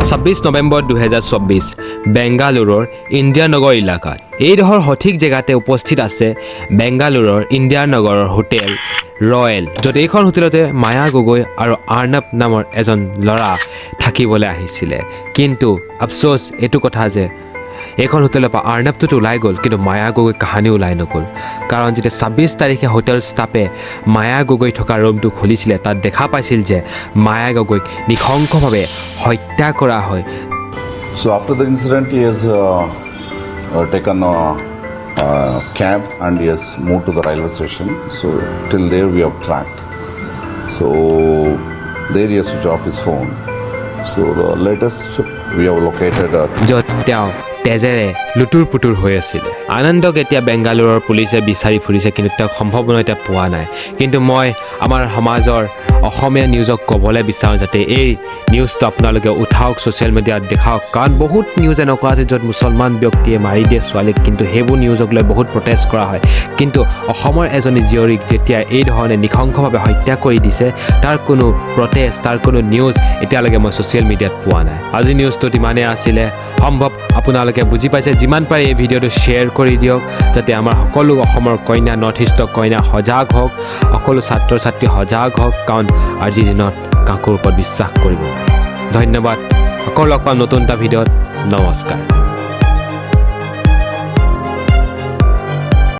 26 নৱেম্বৰ 2024 বেংগালুৰুৰ ইন্দিৰানগৰ এলেকাত এইডোখৰ সঠিক জেগাতে উপস্থিত আছে বেংগালুৰুৰ ইন্দিৰানগৰৰ হোটেল ৰয়েল, য'ত এইখন হোটেলতে মায়া গগৈ আৰু আৰ্ণৱ নামৰ এজন ল'ৰা থাকিবলৈ আহিছিলে। কিন্তু আফচোচ এইটো কথা যে এইখন হোটেলৰ পৰা আৰ্ণৱটোতো ওলাই গ'ল, কিন্তু মায়া গগৈ কাহানি ওলাই নগ'ল। কাৰণ যেতিয়া 26 তাৰিখে হোটেল ষ্টাফে মায়া গগৈ থকা ৰুমটো খুলিছিলে, তাত দেখা পাইছিল যে মায়া গগৈক নিশংসভাৱে হত্যা কৰা হয়। So after the incident, he has taken a cab and he has moved to the railway station. So till there we have tracked. So there he has switched off his phone. So the latest we have located য'ত তেওঁ তেজেৰে লুতুৰ পুতুৰ হৈ আছিলে। আনন্দক এতিয়া বেংগালুৰুৰ পুলিচে বিচাৰি ফুৰিছে, কিন্তু তেওঁক সম্ভাৱনা এতিয়া পোৱা নাই। কিন্তু মই আমাৰ সমাজৰ অসমীয়া নিউজক ক'বলৈ বিচাৰোঁ যাতে এই নিউজটো আপোনালোকে উঠাওক, ছ'চিয়েল মিডিয়াত দেখাওক। কাৰণ বহুত নিউজ এনেকুৱা আছে য'ত মুছলমান ব্যক্তিয়ে মাৰি দিয়ে ছোৱালীক, কিন্তু সেইবোৰ নিউজক লৈ বহুত প্ৰটেষ্ট কৰা হয়। কিন্তু অসমৰ এজনী জীয়ৰীক যেতিয়া এই ধৰণে নিশংসভাৱে হত্যা কৰি দিছে, তাৰ কোনো প্ৰটেষ্ট, তাৰ কোনো নিউজ এতিয়ালৈকে মই ছ'চিয়েল মিডিয়াত পোৱা নাই। আজি নিউজটোত ইমানেই আছিলে। সম্ভৱ আপোনালোকে বুজি পাইছে। যিমান পাৰে এই ভিডিঅ'টো শ্বেয়াৰ কৰি দিয়ক, যাতে আমাৰ সকলো অসমৰ কন্যা, নৰ্থ ইষ্টৰ কন্যা সজাগ হওক, সকলো ছাত্ৰ ছাত্ৰী সজাগ হওক। কাৰণ আজিৰ দিনত কাকোৰ ওপৰত বিশ্বাস কৰিব নোৱাৰি। ধন্যবাদ। আকৌ লগ পাম নতুন এটা ভিডিঅ'ত। নমস্কাৰ।